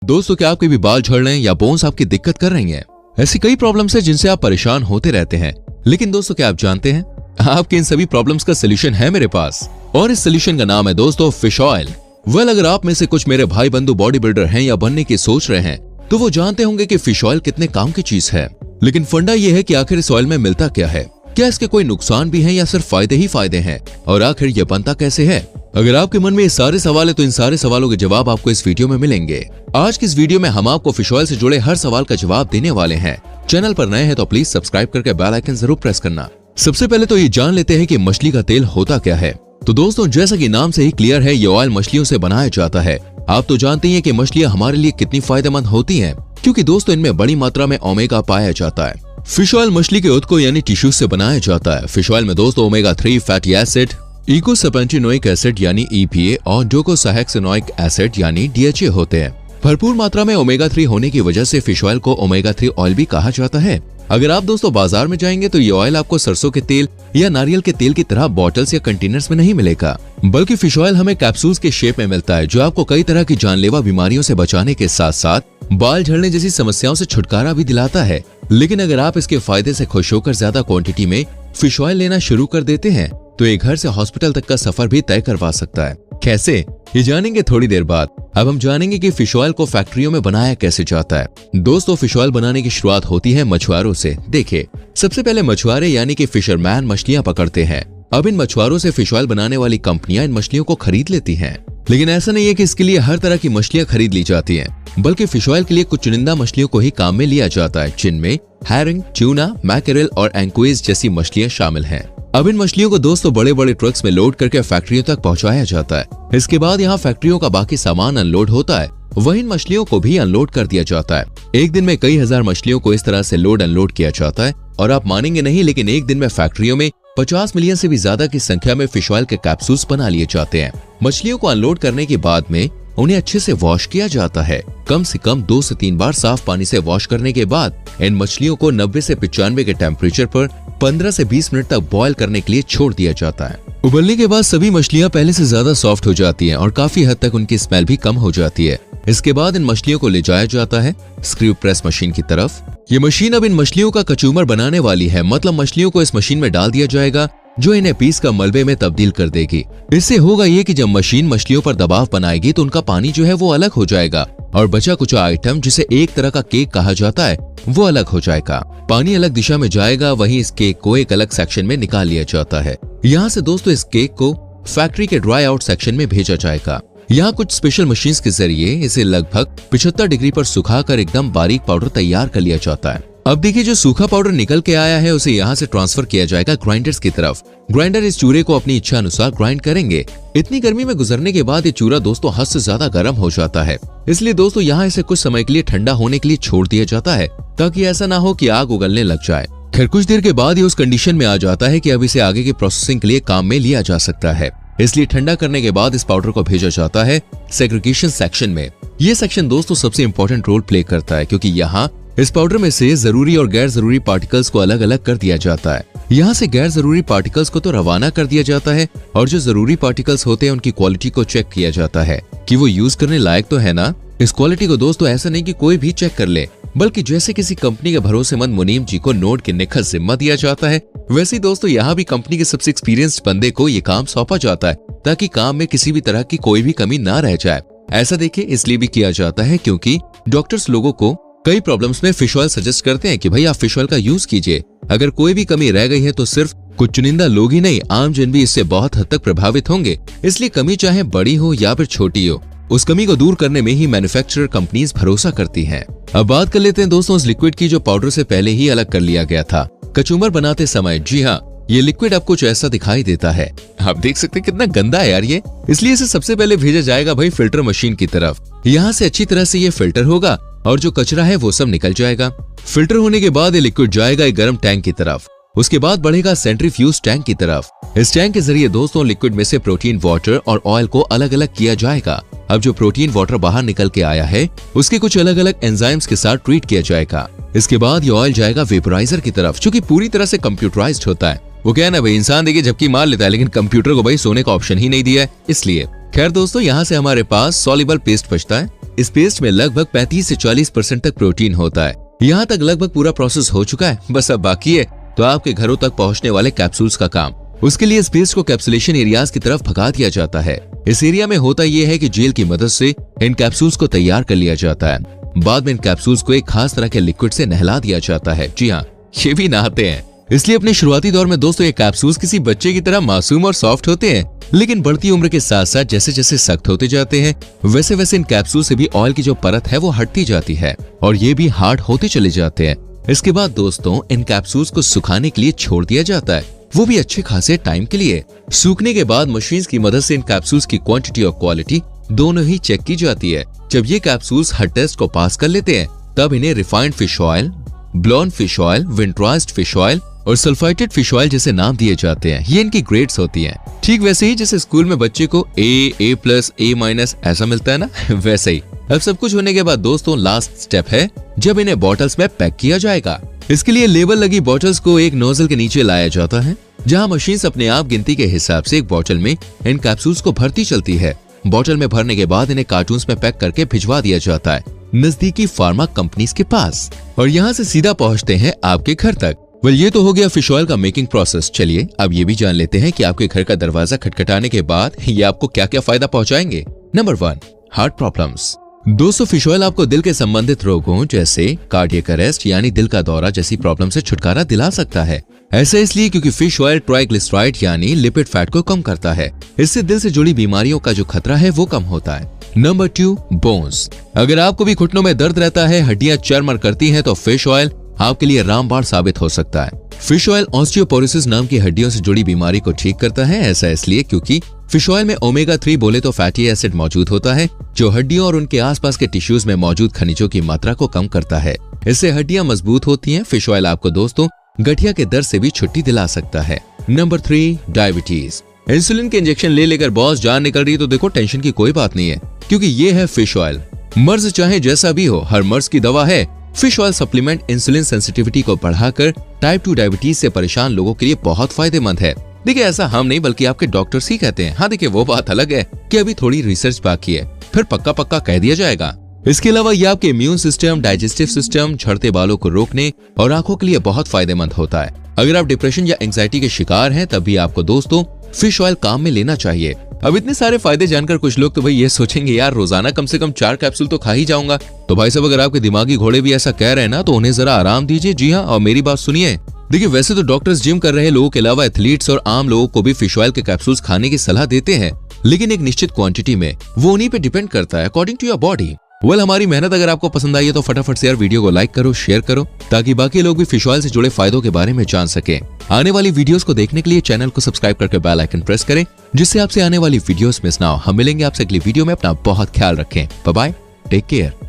दोस्तों, क्या आपके भी बाल झड़ रहे हैं या बोन्स आपकी दिक्कत कर रही हैं? ऐसी कई प्रॉब्लम्स हैं जिनसे आप परेशान होते रहते हैं। लेकिन दोस्तों, क्या आप जानते हैं आपके इन सभी प्रॉब्लम्स का सोल्यूशन है मेरे पास, और इस सोल्यूशन का नाम है दोस्तों फिश ऑयल। अगर आप में से कुछ मेरे भाई बंधु बॉडी बिल्डर हैं या बनने की सोच रहे हैं तो वो जानते होंगे कि फिश ऑयल कितने काम की चीज है। लेकिन फंडा ये है कि आखिर इस ऑयल में मिलता क्या है, क्या इसके कोई नुकसान भी हैं या सिर्फ फायदे ही फायदे हैं, और आखिर ये बनता कैसे है। अगर आपके मन में ये सारे सवाल है तो इन सारे सवालों के जवाब आपको इस वीडियो में मिलेंगे। आज की इस वीडियो में हम आपको फिश ऑयल से जुड़े हर सवाल का जवाब देने वाले हैं। चैनल पर नए हैं तो प्लीज सब्सक्राइब करके बेल आइकन जरूर प्रेस करना। सबसे पहले तो ये जान लेते हैं कि मछली का तेल होता क्या है। तो दोस्तों, जैसा कि नाम से ही क्लियर है, ये ऑयल मछलियों से बनाया जाता है। आप तो जानते हैं कि मछलियां हमारे लिए कितनी फायदेमंद होती हैं, क्योंकि दोस्तों इनमें बड़ी मात्रा में ओमेगा पाया जाता है। फिश ऑयल मछली के ऊतकों यानी टिश्यू से बनाया जाता है। फिश ऑयल में दोस्तों ओमेगा 3 फैटी एसिड, इकोसैपेंटिनोइक एसिड यानी EPA और डोकोसाहेक्सेनोइक एसिड यानी DHA होते हैं। भरपूर मात्रा में ओमेगा 3 होने की वजह से फिश ऑयल को ओमेगा 3 ऑयल भी कहा जाता है। अगर आप दोस्तों बाजार में जाएंगे तो ये ऑयल आपको सरसों के तेल या नारियल के तेल की तरह बॉटल्स या कंटेनर्स में नहीं मिलेगा, बल्कि फिश ऑयल हमें कैप्सूल्स के शेप में मिलता है, जो आपको कई तरह की जानलेवा बीमारियों से बचाने के साथ साथ बाल झड़ने जैसी समस्याओं से छुटकारा भी दिलाता है। लेकिन अगर आप इसके फायदे से खुश होकर ज्यादा क्वांटिटी में फिश ऑयल लेना शुरू कर देते हैं तो ये घर से हॉस्पिटल तक का सफर भी तय करवा सकता है। कैसे, ये जानेंगे थोड़ी देर बाद। अब हम जानेंगे कि फिश ऑयल को फैक्ट्रियों में बनाया कैसे जाता है। दोस्तों, फिश ऑयल बनाने की शुरुआत होती है मछुआरों से। देखिए, सबसे पहले मछुआरे यानी कि फिशरमैन मछलियां पकड़ते हैं। अब इन मछुआरों से फिश ऑयल बनाने वाली कंपनियां इन मछलियों को खरीद लेती हैं। लेकिन ऐसा नहीं है कि इसके लिए हर तरह की मछलियां खरीद ली जाती हैं, बल्कि फिश ऑयल के लिए कुछ चुनिंदा मछलियों को ही काम में लिया जाता है, जिनमें हैरिंग, ट्यूना, मैकेरेल और एंकोइज जैसी मछलियां शामिल हैं। अब इन मछलियों को दोस्तों बड़े बड़े ट्रक्स में लोड करके फैक्ट्रियों तक पहुंचाया जाता है। इसके बाद यहाँ फैक्ट्रियों का बाकी सामान अनलोड होता है, वहीं इन मछलियों को भी अनलोड कर दिया जाता है। एक दिन में कई हजार मछलियों को इस तरह से लोड अनलोड किया जाता है, और आप मानेंगे नहीं, लेकिन एक दिन में फैक्ट्रियों में 50 मिलियन से भी ज्यादा की संख्या में फिश ऑयल के कैप्सूल्स बना लिए जाते हैं। मछलियों को अनलोड करने के बाद में उन्हें अच्छे से वॉश किया जाता है। कम से कम 2 से 3 बार साफ पानी से वॉश करने के बाद इन मछलियों को 90 से 95 के टेम्परेचर पर 15 से 20 मिनट तक बॉयल करने के लिए छोड़ दिया जाता है। उबलने के बाद सभी मछलियां पहले से ज्यादा सॉफ्ट हो जाती हैं और काफी हद तक उनकी स्मेल भी कम हो जाती है। इसके बाद इन मछलियों को ले जाया जाता है स्क्रू प्रेस मशीन की तरफ। ये मशीन अब इन मछलियों का कचूमर बनाने वाली है, मतलब मछलियों को इस मशीन में डाल दिया जाएगा, जो इन्हें पीस का मलबे में तब्दील कर देगी। इससे होगा ये कि जब मशीन मछलियों पर दबाव बनाएगी तो उनका पानी जो है वो अलग हो जाएगा, और बचा कुचा आइटम जिसे एक तरह का केक कहा जाता है वो अलग हो जाएगा। पानी अलग दिशा में जाएगा, वहीं इस केक को एक अलग सेक्शन में निकाल लिया जाता है। यहाँ से दोस्तों इस केक को फैक्ट्री के ड्राई आउट सेक्शन में भेजा जाएगा। यहाँ कुछ स्पेशल मशीन्स के जरिए इसे लगभग 75 डिग्री पर सुखाकर एकदम बारीक पाउडर तैयार कर लिया जाता है। अब देखिए, जो सूखा पाउडर निकल के आया है उसे यहाँ से ट्रांसफर किया जाएगा ग्राइंडर्स की तरफ। ग्राइंडर इस चूरे को अपनी इच्छा अनुसार ग्राइंड करेंगे। इतनी गर्मी में गुजरने के बाद ये चूरा दोस्तों हद से ज्यादा गर्म हो जाता है, इसलिए दोस्तों यहाँ इसे कुछ समय के लिए ठंडा होने के लिए छोड़ दिया जाता है, ताकि ऐसा ना हो कि आग उगलने लग जाए। खैर, कुछ देर के बाद ये उस कंडीशन में आ जाता है कि अब इसे आगे की प्रोसेसिंग के लिए काम में लिया जा सकता है। इसलिए ठंडा करने के बाद इस पाउडर को भेजा जाता है सेग्रीगेशन सेक्शन में। ये सेक्शन दोस्तों सबसे इंपॉर्टेंट रोल प्ले करता है, क्योंकि यहाँ इस पाउडर में से जरूरी और गैर जरूरी पार्टिकल्स को अलग अलग कर दिया जाता है। यहाँ से गैर जरूरी पार्टिकल्स को तो रवाना कर दिया जाता है, और जो जरूरी पार्टिकल्स होते हैं उनकी क्वालिटी को चेक किया जाता है कि वो यूज करने लायक तो है ना। इस क्वालिटी को दोस्तों ऐसा नहीं कि कोई भी चेक कर ले, बल्कि जैसे किसी कंपनी के भरोसेमंद मुनीम जी को नोट गिनने का जिम्मा दिया जाता है, वैसे ही दोस्तों यहाँ भी कंपनी के सबसे एक्सपीरियंस्ड बंदे को ये काम सौंपा जाता है, ताकि काम में किसी भी तरह की कोई भी कमी ना रह जाए। ऐसा देखिए इसलिए भी किया जाता है क्योंकि डॉक्टर्स लोगों को कई प्रॉब्लम्स में फिश ऑयल सजेस्ट करते हैं कि भाई आप फिश ऑयल का यूज कीजिए। अगर कोई भी कमी रह गई है तो सिर्फ कुछ चुनिंदा लोग ही नहीं, आम जन भी इससे बहुत हद तक प्रभावित होंगे। इसलिए कमी चाहे बड़ी हो या फिर छोटी हो, उस कमी को दूर करने में ही मैन्युफैक्चरर कंपनीज भरोसा करती हैं। अब बात कर लेते हैं दोस्तों उस लिक्विड की जो पाउडर से पहले ही अलग कर लिया गया था कचूमर बनाते समय। जी हाँ, ये लिक्विड अब कुछ ऐसा दिखाई देता है। आप देख सकते हैं कितना गंदा है यार ये। इसलिए इसे सबसे पहले भेजा जाएगा भाई फिल्टर मशीन की तरफ। यहाँ से अच्छी तरह से ये फिल्टर होगा और जो कचरा है वो सब निकल जाएगा। फिल्टर होने के बाद ये लिक्विड जाएगा एक गर्म टैंक की तरफ। उसके बाद बढ़ेगा सेंट्रीफ्यूज टैंक की तरफ। इस टैंक के जरिए दोस्तों लिक्विड में से प्रोटीन, वाटर और ऑयल को अलग अलग किया जाएगा। अब जो प्रोटीन वाटर बाहर निकल के आया है उसके कुछ अलग अलग एंजाइम्स के साथ ट्रीट किया जाएगा। इसके बाद ये ऑयल जाएगा वेपोराइजर की तरफ, जो कि पूरी तरह से कंप्यूटराइज्ड होता है। वो क्या है ना भाई, इंसान देखिए झपकी मार लेता है लेकिन कंप्यूटर को भाई सोने का ऑप्शन ही नहीं दिया है, इसलिए। खैर दोस्तों, यहाँ से हमारे पास सॉल्युबल पेस्ट बचता है। इस पेस्ट में लगभग 35 से 40% तक प्रोटीन होता है। यहाँ तक लगभग पूरा प्रोसेस हो चुका है, बस अब बाकी है तो आपके घरों तक पहुँचने वाले कैप्सूल्स का काम। उसके लिए इस पेस्ट को कैप्सुलेशन एरियाज की तरफ भगा दिया जाता है। इस एरिया में होता यह है कि जेल की मदद से इन कैप्सूल्स को तैयार कर लिया जाता है। बाद में इन कैप्सूल्स को एक खास तरह के लिक्विड से नहला दिया जाता है। जी हाँ, ये भी नहाते हैं। इसलिए अपने शुरुआती दौर में दोस्तों ये कैप्सूल्स किसी बच्चे की तरह मासूम और सॉफ्ट होते हैं, लेकिन बढ़ती उम्र के साथ साथ जैसे जैसे सख्त होते जाते हैं वैसे वैसे इन कैप्सूल से भी ऑयल की जो परत है वो हटती जाती है और ये भी हार्ड होते चले जाते हैं। इसके बाद दोस्तों इन कैप्सूल्स को सुखाने के लिए छोड़ दिया जाता है, वो भी अच्छे खासे टाइम के लिए। सूखने के बाद मशीन्स की मदद से इन कैप्सूल्स की क्वांटिटी और क्वालिटी दोनों ही चेक की जाती है। जब ये कैप्सूल्स हर टेस्ट को पास कर लेते हैं तब इन्हें refined fish oil, blown fish oil, winterised fish oil और सल्फाइटेड फिश ऑयल जैसे नाम दिए जाते हैं। ये इनकी ग्रेड्स होती हैं। ठीक वैसे ही जैसे स्कूल में बच्चे को A+, A- ऐसा मिलता है ना, वैसे ही अब सब कुछ होने के बाद दोस्तों लास्ट स्टेप है जब इन्हें बॉटल्स में पैक किया जाएगा। इसके लिए लेबल लगी बॉटल्स को एक नोजल के नीचे लाया जाता है, जहां मशीन अपने आप गिनती के हिसाब से एक बॉटल में इन कैप्सूल्स को भरती चलती है। बॉटल में भरने के बाद इन्हें कार्टून्स में पैक करके भिजवा दिया जाता है नजदीकी फार्मा कंपनीज के पास और यहाँ से सीधा पहुँचते हैं आपके घर तक। ये तो हो गया फिश ऑयल का मेकिंग प्रोसेस। चलिए अब ये भी जान लेते हैं कि आपके घर का दरवाजा खटखटाने के बाद ये आपको क्या क्या फायदा पहुंचाएंगे। Number 1, heart problems. दोस्तों फिश ऑयल आपको दिल के संबंधित रोगों जैसे कार्डियक अरेस्ट यानी दिल का दौरा जैसी प्रॉब्लम से छुटकारा दिला सकता है। ऐसा इसलिए क्योंकि फिश ऑयल ट्राइग्लिसराइड यानी लिपिड फैट को कम करता है। इससे दिल से जुड़ी बीमारियों का जो खतरा है वो कम होता है। Number 2, bones. अगर आपको भी घुटनों में दर्द रहता है, हड्डियां चरमर करती हैं, तो फिश ऑयल आपके लिए रामबाण साबित हो सकता है। फिश ऑयल ऑस्टियोपोरोसिस नाम की हड्डियों से जुड़ी बीमारी को ठीक करता है। ऐसा इसलिए क्योंकि फिश ऑयल में ओमेगा 3 बोले तो फैटी एसिड मौजूद होता है, जो हड्डियों और उनके आसपास के टिश्यूज में मौजूद खनिजों की मात्रा को कम करता है। इससे हड्डियां मजबूत होती हैं। फिश ऑयल आपको दोस्तों गठिया के दर्द से भी छुट्टी दिला सकता है। Number 3, diabetes. इंसुलिन के इंजेक्शन ले लेकर बॉस जान निकल रही है तो देखो टेंशन की कोई बात नहीं है, क्योंकि ये है फिश ऑयल। मर्ज चाहे जैसा भी हो, हर मर्ज की दवा है। Fish oil supplement insulin sensitivity को बढ़ाकर टाइप 2 डायबिटीज से परेशान लोगों के लिए बहुत फायदेमंद है। देखिए ऐसा हम नहीं बल्कि आपके डॉक्टर्स ही कहते हैं। हाँ देखिए वो बात अलग है कि अभी थोड़ी रिसर्च बाकी है, फिर पक्का कह दिया जाएगा। इसके अलावा ये आपके इम्यून सिस्टम, डाइजेस्टिव सिस्टम, झड़ते बालों को रोकने और आंखों के लिए बहुत फायदेमंद होता है। अगर आप डिप्रेशन या एंजाइटी के शिकार हैं तब भी आपको दोस्तों फिश ऑयल काम में लेना चाहिए। अब इतने सारे फायदे जानकर कुछ लोग तो भाई ये सोचेंगे यार रोजाना कम से कम 4 कैप्सूल तो खा ही जाऊंगा। तो भाई साहब अगर आपके दिमागी घोड़े भी ऐसा कह रहे हैं ना तो उन्हें जरा आराम दीजिए। जी हाँ, और मेरी बात सुनिए। देखिए वैसे तो डॉक्टर्स जिम कर रहे लोगों के अलावा एथलीट्स और आम लोगों को भी फिश ऑयल के कैप्सूल्स खाने की सलाह देते हैं, लेकिन एक निश्चित क्वांटिटी में। वो उन्हीं पे डिपेंड करता है अकॉर्डिंग टू योर बॉडी। हमारी मेहनत अगर आपको पसंद आई है तो फटाफट से यार वीडियो को लाइक करो, शेयर करो, ताकि बाकी लोग भी फिश ऑयल से जुड़े फायदों के बारे में जान सके। आने वाली वीडियोस को देखने के लिए चैनल को सब्सक्राइब करके बेल आइकन प्रेस करें, जिससे आपसे आने वाली वीडियोस मिस ना हो। हम मिलेंगे आपसे अगली वीडियो में। अपना बहुत ख्याल रखें। Bye bye, take care.